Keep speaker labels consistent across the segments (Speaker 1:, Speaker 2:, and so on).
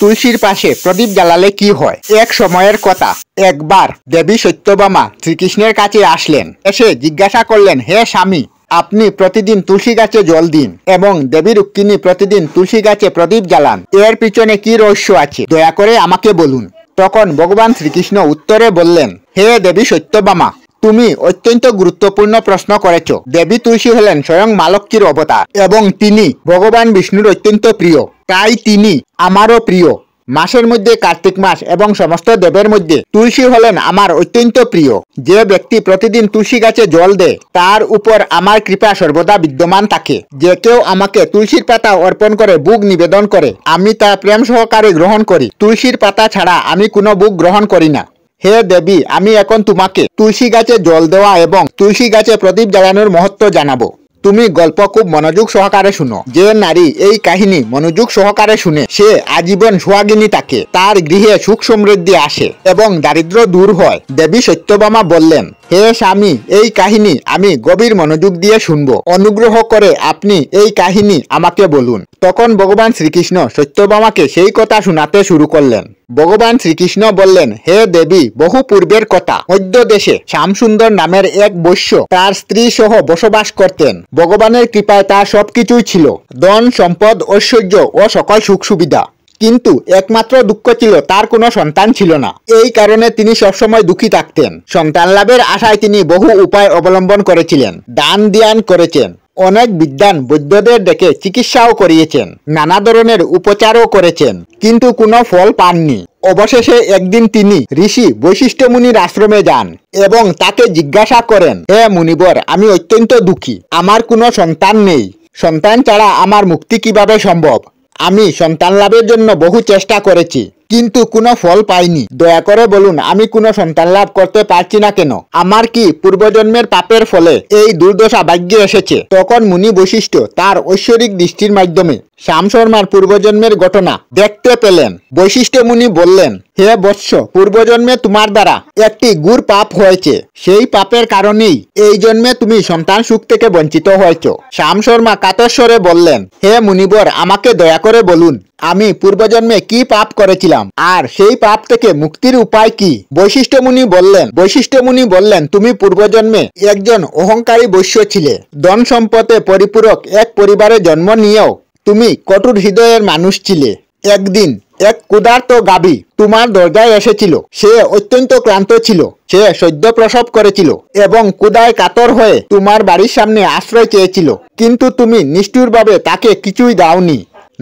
Speaker 1: তুলসীর পাশে প্রদীপ জ্বালালে কি হয়? এক সময়ের কথা, একবার দেবী সত্যভামা শ্রীকৃষ্ণের কাছে আসলেন। এসে জিজ্ঞাসা করলেন, হে স্বামী, আপনি প্রতিদিন তুলসী গাছে জল দিন এবং দেবী রুক্মিণী প্রতিদিন তুলসী গাছে প্রদীপ জ্বালান, এর পিছনে কি রহস্য আছে দয়া করে আমাকে বলুন। তখন ভগবান শ্রীকৃষ্ণ উত্তরে বললেন, হে দেবী সত্যভামা, তুমি অত্যন্ত গুরুত্বপূর্ণ প্রশ্ন করেছ। দেবী তুলসী হলেন স্বয়ং মা লক্ষ্মীর অবতার এবং তিনি ভগবান বিষ্ণুর অত্যন্ত প্রিয়, তাই তিনি আমারও প্রিয়। মাসের মধ্যে কার্তিক মাস এবং সমস্ত দেবের মধ্যে তুলসী হলেন আমার অত্যন্ত প্রিয়। যে ব্যক্তি প্রতিদিন তুলসী গাছে জল দেয় তার উপর আমার কৃপা সর্বদা বিদ্যমান থাকে। যে কেউ আমাকে তুলসীর পাতা অর্পণ করে ভোগ নিবেদন করে আমি তা প্রেম সহকারে গ্রহণ করি। তুলসীর পাতা ছাড়া আমি কোনো ভোগ গ্রহণ করি না। হে দেবী, আমি এখন তোমাকে তুলসী গাছে জল দেওয়া এবং তুলসী গাছে প্রদীপ জ্বালানোর মহত্ব জানাবো। তুমি গল্প খুব মনোযোগ সহকারে শুনো। যে নারী এই কাহিনী মনোযোগ সহকারে শুনে সে আজীবন সোহাগিনী থাকে, তার গৃহে সুখ সমৃদ্ধি আসে এবং দারিদ্র দূর হয়। দেবী সত্যভামা বললেন, হে স্বামী, এই কাহিনী আমি গভীর মনোযোগ দিয়ে শুনবো, অনুগ্রহ করে আপনি এই কাহিনী আমাকে বলুন। তখন ভগবান শ্রীকৃষ্ণ সত্যভামাকে সেই কথা শোনাতে শুরু করলেন। ভগবান শ্রীকৃষ্ণ বললেন, হে দেবী, বহু পূর্বের কথা, মধ্য দেশে শ্যামসুন্দর নামের এক বৈশ্য তার স্ত্রী সহ বসবাস করতেন। ভগবানের কৃপায় তার সবকিছুই ছিল, ধন সম্পদ, ঐশ্বর্য ও সকল সুখ সুবিধা। কিন্তু একমাত্র দুঃখ ছিল তার কোনো সন্তান ছিল না। এই কারণে তিনি সবসময় দুঃখী থাকতেন। সন্তান লাভের আশায় তিনি বহু উপায় অবলম্বন করেছিলেন, দান ধ্যান করেছেন, অনেক বিদ্বান বৈদ্যদের ডেকে চিকিৎসাও করিয়েছেন, নানা ধরনের উপচারও করেছেন, কিন্তু কোনো ফল পাননি। অবশেষে একদিন তিনি ঋষি বৈশিষ্ট্য মুনির আশ্রমে যান এবং তাকে জিজ্ঞাসা করেন, হে মুনিবর, আমি অত্যন্ত দুঃখী, আমার কোনো সন্তান নেই। সন্তান ছাড়া আমার মুক্তি কিভাবে সম্ভব? আমি সন্তান লাভের জন্য বহু চেষ্টা করেছি কিন্তু কোনো ফল পাইনি। দয়া করে বলুন, আমি কোনো সন্তান লাভ করতে পারছি না কেন? আমার কি পূর্বজন্মের পাপের ফলে এই দুর্দশা ভাগ্যে এসেছে? তখন মুনি বৈশিষ্ট্য তার ঐশ্বরিক দৃষ্টির মাধ্যমে শ্যাম শর্মার পূর্বজন্মের ঘটনা দেখতে পেলেন। বৈশিষ্ট্য মুনি বললেন, হে বৎস, পূর্বজন্মে তোমার দ্বারা একটি গুর পাপ হয়েছে, সেই পাপের কারণেই এই জন্মে তুমি সন্তান সুখ থেকে বঞ্চিত হয়েছ। শ্যাম শর্মা কাতস্বরে বললেন, হে মুনিবর, আমাকে দয়া করে বলুন, আমি পূর্বজন্মে কি পাপ করেছিলাম আর সেই পাপ থেকে মুক্তির উপায় কি? বৈশিষ্ট্য মুনি বললেন, তুমি পূর্বজন্মে একজন অহংকারী বৈশ্য ছিলে। ধন সম্পদে পরিপূরক এক পরিবারে জন্ম নিয়েও তুমি কঠোর হৃদয়ের মানুষ ছিলে। একদিন এক ক্ষুধার্ত গাভী তোমার দরজায় এসেছিল। সে অত্যন্ত ক্লান্ত ছিল, সে সদ্য প্রসব করেছিল এবং ক্ষুধায় কাতর হয়ে তোমার বাড়ির সামনে আশ্রয় চেয়েছিল, কিন্তু তুমি নিষ্ঠুরভাবে তাকে কিছুই দাওনি।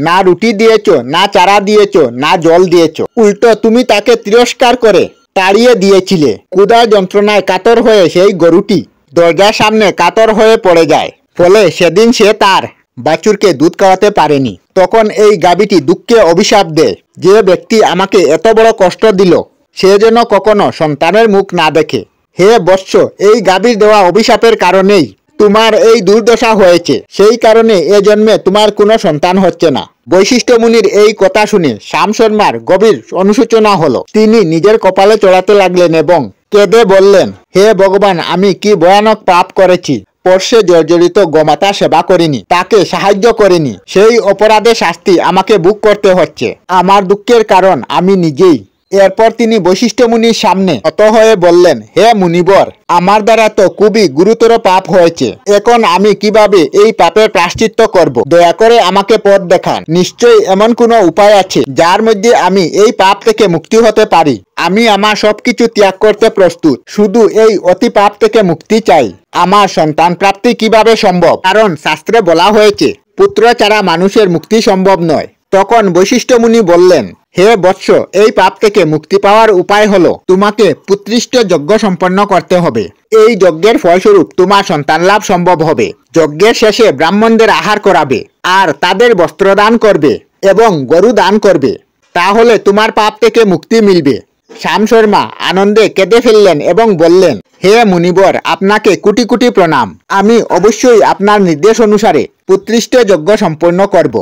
Speaker 1: না রুটি দিয়েছ, না চারা দিয়েছ, না জল দিয়েছ, উল্টো তুমি তাকে তিরস্কার করে তাড়িয়ে দিয়েছিলে। ক্ষুধা যন্ত্রণায় কাতর হয়ে সেই গরুটি দরজার সামনে কাতর হয়ে পড়ে যায়। ফলে সেদিন সে তার বাছুরকে দুধ খাওয়াতে পারেনি। তখন এই গাভীটি দুঃখে অভিশাপ দেয়, যে ব্যক্তি আমাকে এত বড় কষ্ট দিল সে যেন কখনো সন্তানের মুখ না দেখে। হে বৎস, এই গাভীর দেওয়া অভিশাপের কারণেই তোমার এই দুর্দশা হয়েছে, সেই কারণে এ জন্মে তোমার কোনো সন্তান হচ্ছে না। বৈশিষ্ট্য মুনির এই কথা শুনে শ্যাম শর্মার গভীর অনুশোচনা হলো। তিনি নিজের কপালে চড়াতে লাগলেন এবং কেঁদে বললেন, হে ভগবান, আমি কি ভয়ানক পাপ করেছি। স্পর্শে জর্জরিত গোমাতা সেবা করিনি, তাকে সাহায্য করিনি, সেই অপরাধে শাস্তি আমাকে ভোগ করতে হচ্ছে। আমার দুঃখের কারণ আমি নিজেই। এরপর তিনি বৈশিষ্ট্য মুনির সামনে নত হয়ে বললেন, হে মুনিবর, আমার দ্বারা তো খুবই গুরুতর পাপ হয়েছে। এখন আমি কিভাবে এই পাপের প্রায়শ্চিত্ত করব? দয়া করে আমাকে পথ দেখান। নিশ্চয়ই এমন কোনো উপায় আছে যার মধ্যে আমি এই পাপ থেকে মুক্তি হতে পারি। আমি আমার সবকিছু ত্যাগ করতে প্রস্তুত, শুধু এই অতি পাপ থেকে মুক্তি চাই। আমার সন্তান প্রাপ্তি কিভাবে সম্ভব? কারণ শাস্ত্রে বলা হয়েছে, পুত্র ছাড়া মানুষের মুক্তি সম্ভব নয়। তখন বৈশিষ্ট্য মুনি বললেন, হে বৎস, এই পাপ থেকে মুক্তি পাওয়ার উপায় হলো তোমাকে পুত্রিষ্ট যজ্ঞ সম্পন্ন করতে হবে। এই যজ্ঞের ফলস্বরূপ তোমার সন্তান লাভ সম্ভব হবে। যজ্ঞের শেষে ব্রাহ্মণদের আহার করাবে আর তাদের বস্ত্র দান করবে এবং গরু দান করবে, তাহলে তোমার পাপ থেকে মুক্তি মিলবে। শ্যাম শর্মা আনন্দে কেঁদে ফেললেন এবং বললেন, হে মুনিবর, আপনাকে কোটি কোটি প্রণাম। আমি অবশ্যই আপনার নির্দেশ অনুসারে পুত্রিষ্ট যজ্ঞ সম্পন্ন করব।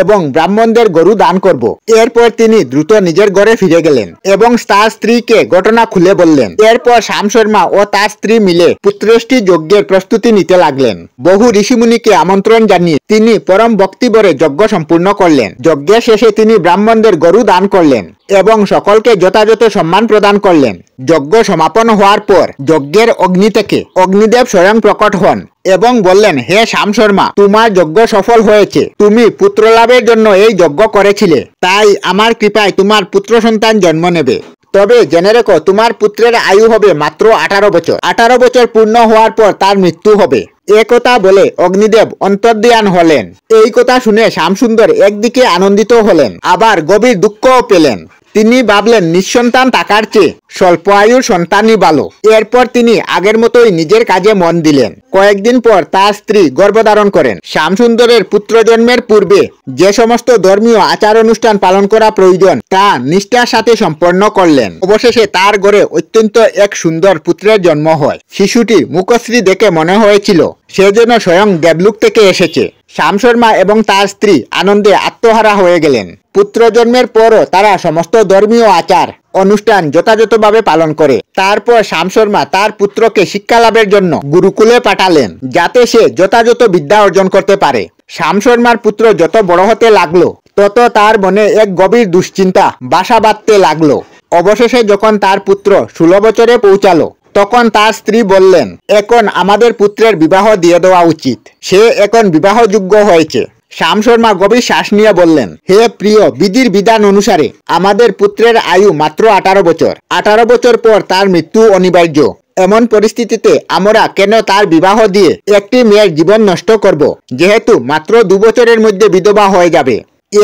Speaker 1: এবং ব্রাহ্মণদের গরু দান করব। এরপর তিনি দ্রুত নিজের ঘরে ফিরে গেলেন এবং তার স্ত্রীকে ঘটনা খুলে বললেন। এরপর শ্যাম শর্মা ও তার স্ত্রী মিলে পুত্রেষ্টি যজ্ঞের প্রস্তুতি নিতে লাগলেন। বহু ঋষিমুনিকে আমন্ত্রণ জানিয়ে তিনি পরম ভক্তিভরে যজ্ঞ সম্পূর্ণ করলেন। যজ্ঞের শেষে তিনি ব্রাহ্মণদের গরু দান করলেন এবং সকলকে যথাযথ সম্মান প্রদান করলেন। যজ্ঞ সমাপন হওয়ার পর যজ্ঞের অগ্নি থেকে অগ্নিদেব স্বয়ং প্রকট হন এবং বললেন, হে শ্যাম শর্মা, তোমার যজ্ঞ সফল হয়েছে। তুমি পুত্র লাভের জন্য এই যজ্ঞ করেছিলে, তাই আমার কৃপায় তোমার পুত্র সন্তান জন্ম নেবে। তবে জেনে রেখো, তোমার পুত্রের আয়ু হবে মাত্র 18 বছর। 18 বছর পূর্ণ হওয়ার পর তার মৃত্যু হবে। একথা বলে অগ্নিদেব অন্তর্ধান হলেন। এই কথা শুনে শ্যামসুন্দর একদিকে আনন্দিত হলেন, আবার গভীর দুঃখও পেলেন। তিনি ভাবলেন, নিঃসন্তান টাকার চেয়ে স্বল্প আয়ুর সন্তানই ভালো। এরপর তিনি আগের মতোই নিজের কাজে মন দিলেন। কয়েকদিন পর তার স্ত্রী গর্ভধারণ করেন। শ্যামসুন্দরের পুত্র জন্মের পূর্বে যে সমস্ত ধর্মীয় আচার অনুষ্ঠান পালন করা প্রয়োজন তা নিষ্ঠার সাথে সম্পন্ন করলেন। অবশেষে তার ঘরে অত্যন্ত এক সুন্দর পুত্রের জন্ম হয়। শিশুটির মুখশ্রী দেখে মনে হয়েছিল সে যেন স্বয়ং দেবলোক থেকে এসেছে। শ্যাম শর্মা এবং তার স্ত্রী আনন্দে আত্মহারা হয়ে গেলেন। পুত্র জন্মের পরও তারা সমস্ত ধর্মীয় আচার অনুষ্ঠান যথাযথভাবে পালন করে। তারপর শ্যাম শর্মা তার পুত্রকে শিক্ষা লাভের জন্য গুরুকুলে পাঠালেন, যাতে সে যথাযথ বিদ্যা অর্জন করতে পারে। শ্যাম শর্মার পুত্র যত বড় হতে লাগলো তত তার মনে এক গভীর দুশ্চিন্তা বাসা বাঁধতে লাগলো। অবশেষে যখন তার পুত্র 16 বছরে পৌঁছালো তখন তার স্ত্রী বললেন, এখন আমাদের পুত্রের বিবাহ দিয়ে দেওয়া উচিত। সে এখন বিবাহযোগ্য হয়েছে। শ্যাম শর্মা গভীর শ্বাস নিয়ে বললেন, হে প্রিয়, বিধির বিধান অনুসারে আমাদের পুত্রের আয়ু মাত্র 18 বছর। 18 বছর পর তার মৃত্যু অনিবার্য। এমন পরিস্থিতিতে আমরা কেন তার বিবাহ দিয়ে একটি মেয়ের জীবন নষ্ট করব, যেহেতু মাত্র 2 বছরের মধ্যে বিধবা হয়ে যাবে।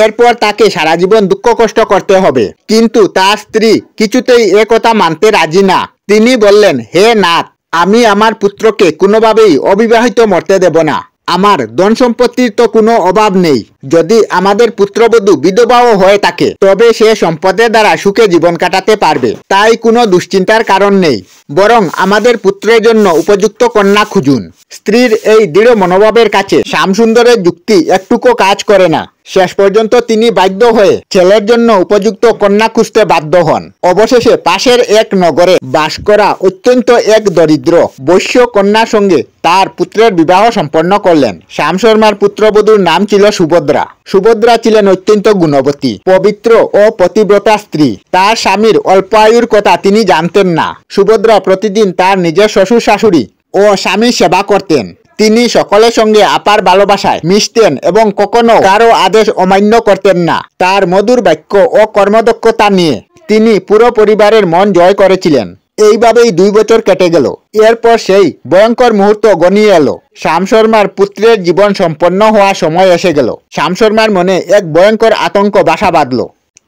Speaker 1: এরপর তাকে সারা জীবন দুঃখ কষ্ট করতে হবে। কিন্তু তার স্ত্রী কিছুতেই একথা মানতে রাজি না। তিনি বললেন, হে নাথ, আমি আমার পুত্রকে কোনোভাবেই অবিবাহিত মরতে দেব না। আমার ধন সম্পত্তির তো কোনো অভাব নেই। যদি আমাদের পুত্রবধূ বিধবাও হয়ে থাকে তবে সে সম্পদের দ্বারা সুখে জীবন কাটাতে পারবে, তাই কোনো দুশ্চিন্তার কারণ নেই। বরং আমাদের পুত্রের জন্য উপযুক্ত কন্যা খুঁজুন। স্ত্রীর এই দৃঢ় মনোভাবের কাছে শ্যামসুন্দরের যুক্তি একটুকু কাজ করে না। শেষ পর্যন্ত তিনি বাধ্য হয়ে ছেলের জন্য উপযুক্ত কন্যা খুঁজতে বাধ্য হন। অবশেষে পাশের এক নগরে বাস করা অত্যন্ত এক দরিদ্র বৈশ্য কন্যার সঙ্গে তার পুত্রের বিবাহ সম্পন্ন করলেন। শ্যাম শর্মার পুত্রবধূর নাম ছিল সুভদ্রা। সুভদ্রা ছিলেন অত্যন্ত গুণবতী, পবিত্র ও পতিব্রতা স্ত্রী। তার স্বামীর অল্প আয়ুর কথা তিনি জানতেন না। সুভদ্রা প্রতিদিন তার নিজের শ্বশুর শাশুড়ি ও স্বামীর সেবা করতেন। তিনি সকলের সঙ্গে আপার ভালোবাসায় মিশতেন এবং কখনো কারো আদেশ অমান্য করতেন না। তার মধুর বাক্য ও কর্মদক্ষতা নিয়ে তিনি পুরো পরিবারের মন জয় করেছিলেন। এইভাবেই 2 বছর কেটে গেল। এরপর সেই ভয়ঙ্কর মুহূর্ত ঘনিয়ে এলো। শ্যাম শর্মার পুত্রের জীবন সম্পন্ন হওয়ার সময় এসে গেল। শ্যাম শর্মার মনে এক ভয়ঙ্কর আতঙ্ক বাসা বাঁধল।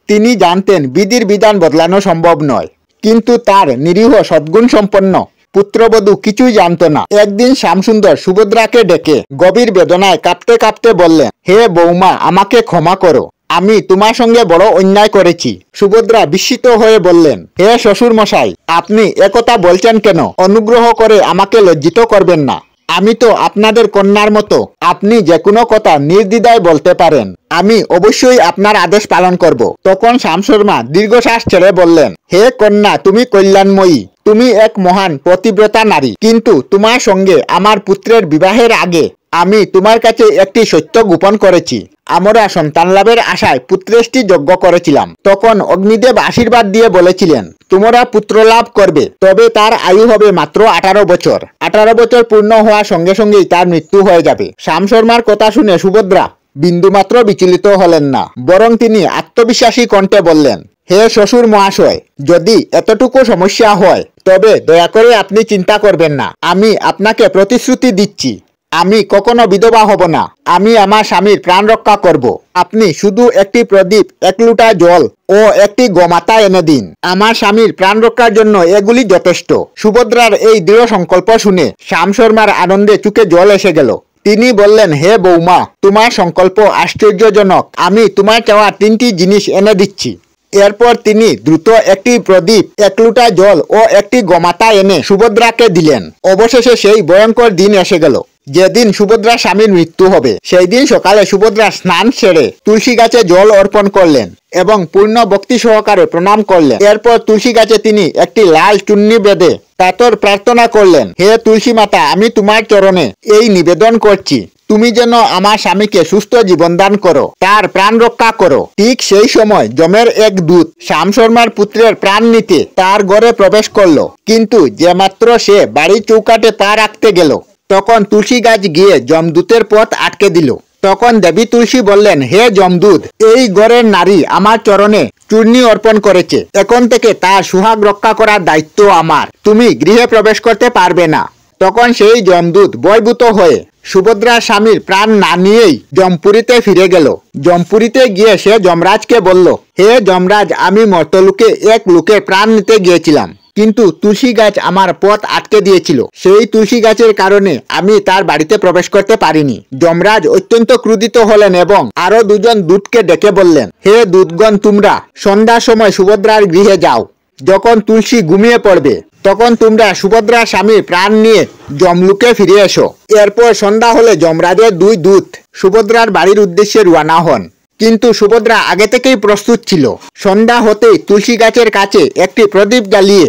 Speaker 1: তিনি জানতেন বিধির বিধান বদলানো সম্ভব নয়, কিন্তু তার নিরীহ সদ্গুণ সম্পন্ন পুত্রবধূ কিছুই জানত না। একদিন শ্যামসুন্দর সুভদ্রাকে ডেকে গভীর বেদনায় কাঁপতে কাঁপতে বললেন, হে বৌমা, আমাকে ক্ষমা করো। আমি তোমার সঙ্গে বড় অন্যায় করেছি। সুভদ্রা বিস্মিত হয়ে বললেন, হে শ্বশুর মশাই, আপনি একথা বলছেন কেন? অনুগ্রহ করে আমাকে লজ্জিত করবেন না। আমি তো আপনাদের কন্যার মতো। আপনি যে কোনো কথা নির্দ্বিধায় বলতে পারেন। আমি অবশ্যই আপনার আদেশ পালন করব। তখন শ্যাম শর্মা দীর্ঘশ্বাস ছেড়ে বললেন, হে কন্যা, তুমি কল্যাণময়ী। তুমি এক মহান পতিব্রতা নারী। কিন্তু তোমার সঙ্গে আমার পুত্রের বিবাহের আগে আমি তোমার কাছে একটি সত্য গোপন করেছি। আমরা সন্তান লাভের আশায় পুত্রেষ্টি যজ্ঞ করেছিলাম। তখন অগ্নিদেব আশীর্বাদ দিয়ে বলেছিলেন, তোমরা পুত্র লাভ করবে, তবে তার আয়ু হবে মাত্র 18 বছর। 18 বছর পূর্ণ হওয়ার সঙ্গে সঙ্গেই তার মৃত্যু হয়ে যাবে। শ্যাম শর্মার কথা শুনে সুভদ্রা বিন্দুমাত্র বিচলিত হলেন না, বরং তিনি আত্মবিশ্বাসী কণ্ঠে বললেন, হে শ্বশুর মহাশয়, যদি এতটুকু সমস্যা হয় তবে দয়া করে আপনি চিন্তা করবেন না। আমি আপনাকে প্রতিশ্রুতি দিচ্ছি, আমি কখনো বিধবা হব না। আমি আমার স্বামীর প্রাণ রক্ষা করব। আপনি শুধু একটি প্রদীপ, 1 লোটা জল ও একটি গোমাতা এনে দিন। আমার স্বামীর প্রাণ রক্ষার জন্য এগুলি যথেষ্ট। সুভদ্রার এই দৃঢ় সংকল্প শুনে শ্যাম শর্মার আনন্দে চোখে জল এসে গেল। তিনি বললেন, হে বৌমা, তোমার সংকল্প আশ্চর্যজনক। আমি তোমার চাওয়া 3টি জিনিস এনে দিচ্ছি। এরপর তিনি দ্রুত একটি প্রদীপ, 1 লোটা জল ও একটি গোমাতা এনে সুভদ্রাকে দিলেন। অবশেষে সেই ভয়ঙ্কর দিন এসে গেল। যেদিন সুভদ্রা স্বামীর মৃত্যু হবে সেই দিন সকালে সুভদ্রা স্নান সেরে তুলসী গাছে জল অর্পণ করলেন এবং পূর্ণ ভক্তি সহকারে প্রণাম করলেন। এরপর তুলসী গাছে তিনি একটি লাল চুন্নি বেঁধে কাতর প্রার্থনা করলেন, হে তুলসী মাতা, আমি তোমার চরণে এই নিবেদন করছি, তুমি যেন আমার স্বামীকে সুস্থ জীবন দান করো, তার প্রাণ রক্ষা করো। ঠিক সেই সময় যমের এক দূত শ্যাম শর্মার পুত্রের প্রাণ নিতে তার ঘরে প্রবেশ করলো, কিন্তু যে মাত্র সে বাড়ির চৌকাটে পা রাখতে গেল তখন তুলসী গাছ গিয়ে যমদূতের পথ আটকে দিল। তখন দেবী তুলসী বললেন, হে যমদূত, এই ঘরের নারী আমার চরণে চূর্ণি অর্পণ করেছে, এখন থেকে তার সুহাগ রক্ষা করার দায়িত্ব আমার, তুমি গৃহে প্রবেশ করতে পারবে না। তখন সেই যমদূত ভয়ভীত হয়ে সুভদ্রার স্বামীর প্রাণ না নিয়েই জমপুরীতে ফিরে গেল। জমপুরীতে গিয়ে সে যমরাজকে বলল, হে যমরাজ, আমি মর্তলোকে এক লোকের প্রাণ নিতে গিয়েছিলাম, কিন্তু তুলসী গাছ আমার পথ আটকে দিয়েছিল, সেই তুলসী গাছের কারণে আমি তার বাড়িতে প্রবেশ করতে পারিনি। যমরাজ অত্যন্ত ক্রোধিত হলেন এবং আরো দুজন দূতকে ডেকে বললেন, হে দূতগণ, তোমরা সন্ধ্যার সময় সুভদ্রার গৃহে যাও, যখন তুলসী ঘুমিয়ে পড়বে তখন তোমরা সুভদ্রার স্বামীর প্রাণ নিয়ে যমলোকে ফিরে এসো। এরপর সন্ধ্যা হলে যমরাজের দুই দূত সুভদ্রার বাড়ির উদ্দেশ্যে রওনা হন, কিন্তু সুভদ্রা আগে থেকেই প্রস্তুত ছিল। সন্ধ্যা হতেই তুলসী গাছের কাছে একটি প্রদীপ জ্বালিয়ে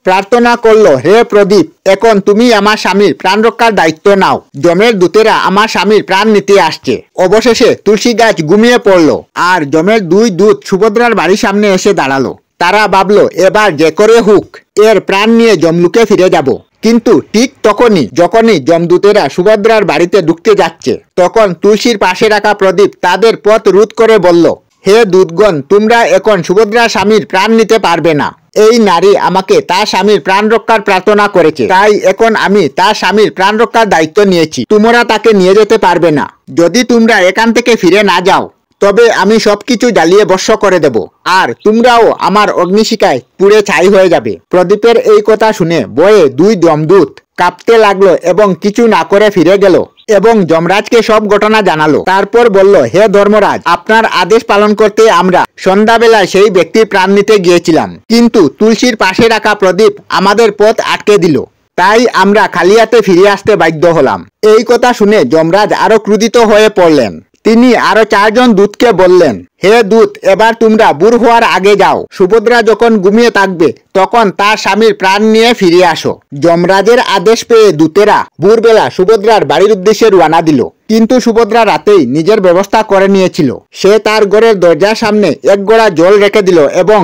Speaker 1: প্রার্থনা করলো, হে প্রদীপ, এখন তুমি আমার স্বামীর প্রাণ রক্ষার দায়িত্ব নাও, যমের দূতেরা আমার স্বামীর প্রাণ নিতে আসছে। অবশেষে তুলসী গাছ ঘুমিয়ে পড়লো আর যমের দুই দূত সুভদ্রার বাড়ির সামনে এসে দাঁড়ালো। তারা ভাবলো, এবার যে করে হোক এর প্রাণ নিয়ে যমলোকে ফিরে যাব। কিন্তু ঠিক যখনই যমদূতেরা সুভদ্রার বাড়িতে ঢুকতে যাচ্ছে তখন তুলসীর পাশে রাখা প্রদীপ তাদের পথ রোধ করে বলল, হে দূতগণ, তোমরা এখন সুভদ্রার স্বামীর প্রাণ নিতে পারবে না, এই নারী আমাকে তার স্বামীর প্রাণ রক্ষার প্রার্থনা করেছে, তাই এখন আমি তার স্বামীর প্রাণ রক্ষার দায়িত্ব নিয়েছি, তোমরা তাকে নিয়ে যেতে পারবে না। যদি তোমরা এখান থেকে ফিরে না যাও তবে আমি সবকিছু জ্বালিয়ে ভস্ম করে দেব, আর তোমরাও আমার অগ্নিশিখায় পুড়ে ছাই হয়ে যাবে। প্রদীপের এই কথা শুনে ভয়ে দুই যমদূত কাঁপতে লাগলো এবং কিছু না করে ফিরে গেল এবং যমরাজকে সব ঘটনা জানালো। তারপর বলল, হে ধর্মরাজ, আপনার আদেশ পালন করতে আমরা সন্ধ্যাবেলায় সেই ব্যক্তির প্রাণ নিতে গিয়েছিলাম, কিন্তু তুলসীর পাশে রাখা প্রদীপ আমাদের পথ আটকে দিল, তাই আমরা খালি হাতে ফিরে আসতে বাধ্য হলাম। এই কথা শুনে যমরাজ আরো ক্রোধিত হয়ে পড়লেন। তিনি আরো 4 জন দূতকে বললেন, হে দূত, এবার তোমরা ভোর হওয়ার আগে যাও, সুভদ্রা যখন ঘুমিয়ে থাকবে তখন তার স্বামীর প্রাণ নিয়ে ফিরে আসো। যমরাজের আদেশ পেয়ে দূতেরা ভোরবেলা সুভদ্রার বাড়ির উদ্দেশ্যে রওনা দিল, কিন্তু সুভদ্রা রাতেই নিজের ব্যবস্থা করে নিয়েছিল। সে তার ঘরের দরজার সামনে এক গড়া জল রেখে দিল এবং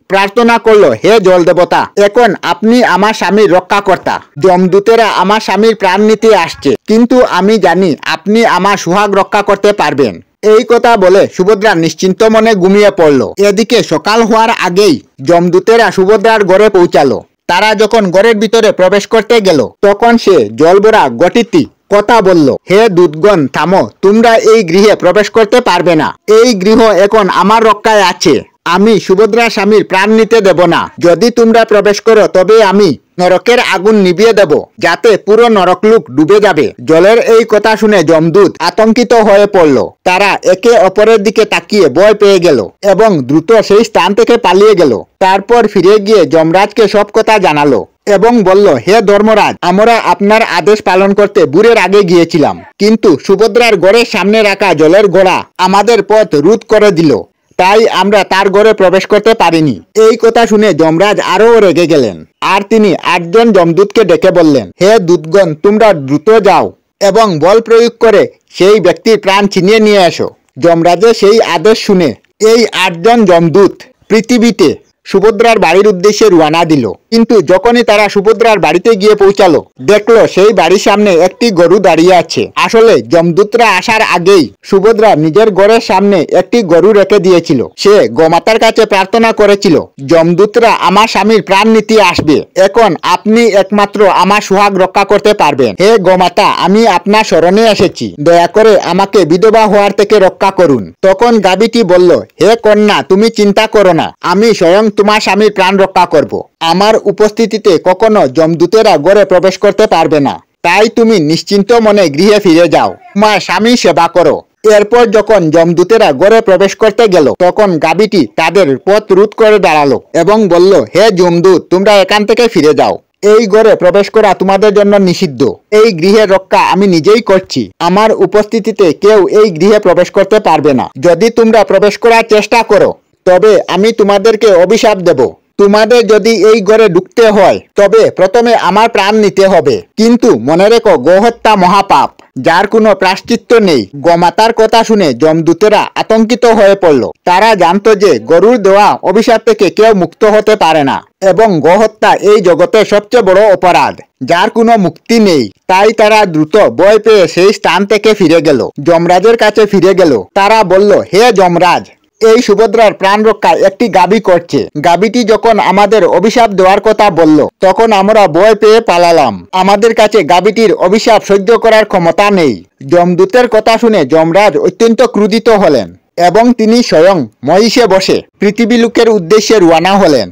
Speaker 1: প্রার্থনা করলো, হে জল দেবতা, এখন আপনি আমার স্বামীর রক্ষাকর্তা, যমদূতেরা আমার স্বামীর প্রাণ নিতে আসছে, কিন্তু আমি জানি আপনি আমার সুহাগ রক্ষা করতে পারবেন। এই কথা বলে সুভদ্রা নিশ্চিন্ত মনে ঘুমিয়ে পড়ল। এদিকে সকাল হওয়ার আগেই যমদূতেরা সুভদ্রার ঘরে পৌঁছালো। তারা যখন ঘরের ভিতরে প্রবেশ করতে গেল তখন সে জলভরা গটিটি কথা বলল, হে দূতগণ, থামো, তোমরা এই গৃহে প্রবেশ করতে পারবে না, এই গৃহ এখন আমার রক্ষায় আছে, আমি সুভদ্রার স্বামীর প্রাণ নিতে দেব না, যদি তোমরা প্রবেশ করো তবে আমি নরকের আগুন নিভিয়ে দেব, যাতে পুরো নরকলোক ডুবে যাবে। জলের এই কথা শুনে যমদূত আতঙ্কিত হয়ে পড়ল। তারা একে অপরের দিকে তাকিয়ে ভয় পেয়ে গেল এবং দ্রুত সেই স্থান থেকে পালিয়ে গেল। তারপর ফিরে গিয়ে যমরাজকে সব কথা জানালো এবং বলল, হে ধর্মরাজ, আমরা আপনার আদেশ পালন করতে ভোরের আগে গিয়েছিলাম, কিন্তু সুভদ্রার ঘরের সামনে রাখা জলের ঘোড়া আমাদের পথ রোধ করে দিল, তাই আমরা তার ঘরে প্রবেশ করতে পারিনি। এই কথা শুনে যমরাজ আরো রেগে গেলেন আর তিনি 8 জন যমদূতকে ডেকে বললেন, হে দূতগণ, তোমরা দ্রুত যাও এবং বল প্রয়োগ করে সেই ব্যক্তির প্রাণ ছিনিয়ে নিয়ে এসো। যমরাজের সেই আদেশ শুনে এই 8 জন যমদূত পৃথিবীতে সুভদ্রার বাড়ির উদ্দেশ্যে রওনা দিল। কিন্তু যখনই তারা সুভদ্রার বাড়িতে গিয়ে পৌঁছালো দেখলো সেই বাড়ির সামনে একটি গরু দাঁড়িয়ে আছে। আসলে যমদূতরা আসার আগেই সুভদ্রা নিজের ঘরের সামনে একটি গরু রেখে দিয়েছিল। সে গোমাতার কাছে প্রার্থনা করেছিল, যমদূতরা আমার স্বামীর প্রাণ নিতে আসবে, এখন আপনি একমাত্র আমার সুহাগ রক্ষা করতে পারবেন। হে গোমাতা, আমি আপনার শরণে এসেছি, দয়া করে আমাকে বিধবা হওয়ার থেকে রক্ষা করুন। তখন গাভীটি বলল, হে কন্যা, তুমি চিন্তা করো না, আমি স্বয়ং তোমার স্বামীর প্রাণ রক্ষা করব। আমার উপস্থিতিতে কখনো যমদূতেরা ঘরে প্রবেশ করতে পারবে না, তাই তুমি নিশ্চিন্ত মনে গৃহে ফিরে যাও, তোমার স্বামী সেবা করো। এরপর যখন যমদূতেরা ঘরে প্রবেশ করতে গেল তখন গাভীটি তাদের পথ রোধ করে দাঁড়ালো এবং বলল, হে যমদূত, তোমরা এখান থেকে ফিরে যাও, এই ঘরে প্রবেশ করা তোমাদের জন্য নিষিদ্ধ। এই গৃহের রক্ষা আমি নিজেই করছি। আমার উপস্থিতিতে কেউ এই গৃহে প্রবেশ করতে পারবে না। যদি তোমরা প্রবেশ করার চেষ্টা করো তবে আমি তোমাদেরকে অভিশাপ দেব। তোমাদের যদি এই ঘরে ঢুকতে হয় তবে প্রথমে আমার প্রাণ নিতে হবে। কিন্তু মনে রেখো, গোহত্যা মহাপাপ, যার কোনো প্রায়শ্চিত্ত নেই। গোমাতার কথা শুনে যমদূতেরা আতঙ্কিত হয়ে পড়ল। তারা জানতো যে গরুর দেওয়া অভিশাপ থেকে কেউ মুক্ত হতে পারে না এবং গোহত্যা এই জগতের সবচেয়ে বড় অপরাধ, যার কোনো মুক্তি নেই। তাই তারা দ্রুত ভয় পেয়ে সেই স্থান থেকে ফিরে গেল। যমরাজের কাছে ফিরে গেল। তারা বলল, হে যমরাজ, এই সুভদ্রার প্রাণ রক্ষায় একটি গাবি করছে। গাবিটি যখন আমাদের অভিশাপ দেওয়ার কথা বলল তখন আমরা ভয় পেয়ে পালালাম। আমাদের কাছে গাবিটির অভিশাপ সহ্য করার ক্ষমতা নেই। যমদূতের কথা শুনে যমরাজ অত্যন্ত ক্রোধিত হলেন এবং তিনি স্বয়ং মহিষে বসে পৃথিবী লোকের উদ্দেশ্যে রওনা হলেন।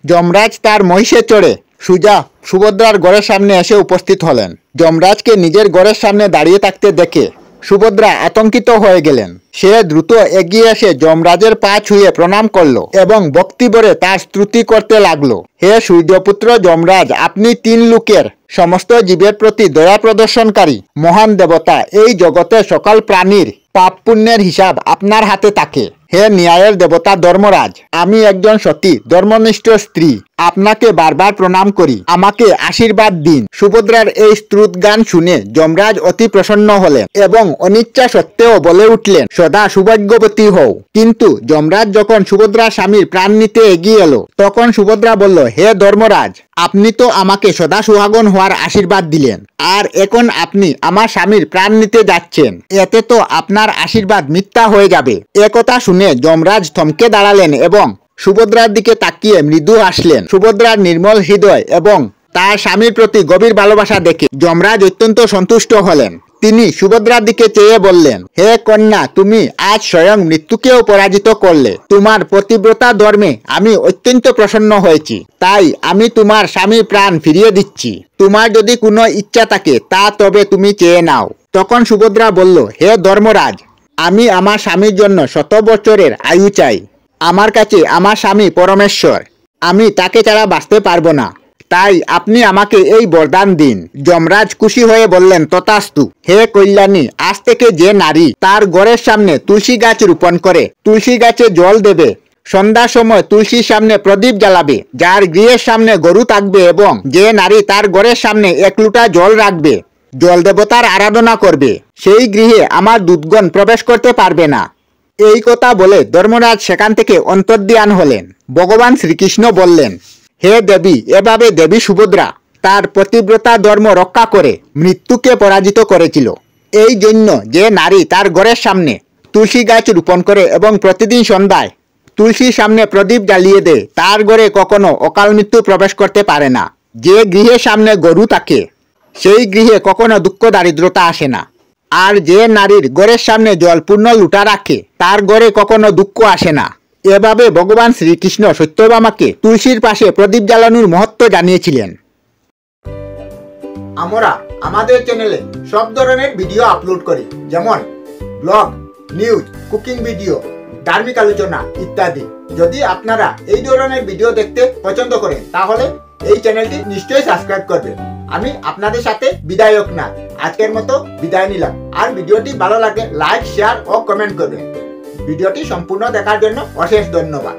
Speaker 1: যমরাজ তার মহিষে চড়ে সুজা সুভদ্রার ঘরের সামনে এসে উপস্থিত হলেন। যমরাজকে নিজের ঘরের সামনে দাঁড়িয়ে থাকতে দেখে সুভদ্রা আতঙ্কিত হয়ে গেলেন। সে দ্রুত এগিয়ে এসে যমরাজের পা ছুঁয়ে প্রণাম করল এবং ভক্তিভরে তার স্তুতি করতে লাগলো। হে সূর্যপুত্র যমরাজ, আপনি তিন লোকের সমস্ত জীবের প্রতি দয়া প্রদর্শনকারী মহান দেবতা। এই জগতের সকল প্রাণীর পাপ পুণ্যের হিসাব আপনার হাতে থাকে। হে ন্যায়ের দেবতা ধর্মরাজ, আমি একজন সতী ধর্মনিষ্ঠ স্ত্রী, আপনাকে বারবার প্রণাম করি, আমাকে আশীর্বাদ দিন। সুভদ্রার এই স্তুত গান শুনে যমরাজ অতি প্রসন্ন হলেন এবং অনিচ্ছা সত্ত্বেও বলে উঠলেন, সদা সৌভাগ্যবতী হও। কিন্তু যমরাজ যখন সুভদ্রার স্বামীর প্রাণ নিতে এগিয়ে এলো তখন সুভদ্রা বলল, হে ধর্মরাজ, আপনি তো আমাকে সদা সুহাগন হওয়ার আশীর্বাদ দিলেন, আর এখন আপনি আমার স্বামীর প্রাণ নিতে যাচ্ছেন। এতে তো আপনার আশীর্বাদ মিথ্যা হয়ে যাবে। একথা শুনে যমরাজ থমকে দাঁড়ালেন এবং সুভদ্রার দিকে তাকিয়ে মৃদু হাসলেন। সুভদ্রার নির্মল হৃদয় এবং তার স্বামীর প্রতি গভীর ভালোবাসা দেখে যমরাজ অত্যন্ত সন্তুষ্ট হলেন। তিনি সুভদ্রার দিকে চেয়ে বললেন, হে কন্যা, তুমি আজ স্বয়ং মৃত্যুকেও পরাজিত করলে। তোমার পতিব্রতা ধর্মে আমি অত্যন্ত প্রসন্ন হয়েছি। তাই আমি তোমার স্বামীর প্রাণ ফিরিয়ে দিচ্ছি। তোমার যদি কোনো ইচ্ছা থাকে তা তবে তুমি চেয়ে নাও। তখন সুভদ্রা বলল, হে ধর্মরাজ, আমি আমার স্বামীর জন্য 100 বছরের আয়ু চাই। আমার কাছে আমার স্বামী পরমেশ্বর, আমি তাকে ছাড়া বাঁচতে পারবো না। তাই আপনি আমাকে এই বরদান দিন। যমরাজ খুশি হয়ে বললেন, তথাস্তু। হে কল্যাণী, আজ থেকে যে নারী তার ঘরের সামনে তুলসী গাছ রোপণ করে তুলসী গাছে জল দেবে, সন্ধ্যার সময় তুলসীর সামনে প্রদীপ জ্বালাবে, যার গৃহের সামনে গরু থাকবে এবং যে নারী তার ঘরের সামনে 1 লোটা জল রাখবে, জল দেবতার আরাধনা করবে, সেই গৃহে আমার দূতগণ প্রবেশ করতে পারবে না। এই কথা বলে ধর্মরাজ সেখান থেকে অন্তর্ধান হলেন। ভগবান শ্রীকৃষ্ণ বললেন, হে দেবী, এভাবে দেবী সুভদ্রা তার পতিব্রতা ধর্ম রক্ষা করে মৃত্যুকে পরাজিত করেছিল। এই জন্য যে নারী তার ঘরের সামনে তুলসী গাছ রোপণ করে এবং প্রতিদিন সন্ধ্যায় তুলসীর সামনে প্রদীপ জ্বালিয়ে দেয়, তার ঘরে কখনো অকাল মৃত্যু প্রবেশ করতে পারে না। যে গৃহের সামনে গরু থাকে সেই গৃহে কখনো দুঃখ দারিদ্রতা আসে না। আর যে নারীর ঘরের সামনে জল পূর্ণ লুটা রাখে তার ঘরে কখনো দুঃখ আসে না। এভাবে ভগবান শ্রীকৃষ্ণ সত্যভামাকে তুলসীর পাশে প্রদীপ জ্বালানোর মহত্ব জানিয়েছিলেন। আমরা আমাদের চ্যানেলে সব ধরনের ভিডিও আপলোড করি, যেমন ব্লগ, নিউজ, কুকিং ভিডিও, ধার্মিক আলোচনা ইত্যাদি। যদি আপনারা এই ধরনের ভিডিও দেখতে পছন্দ করেন তাহলে এই চ্যানেলটি নিশ্চয়ই সাবস্ক্রাইব করবেন। আমি আপনাদের সাথে বিদায়ক না, আজকের মতো বিদায় নিলাম। আর ভিডিওটি ভালো লাগে লাইক, শেয়ার ও কমেন্ট করবেন। ভিডিওটি সম্পূর্ণ দেখার জন্য অশেষ ধন্যবাদ।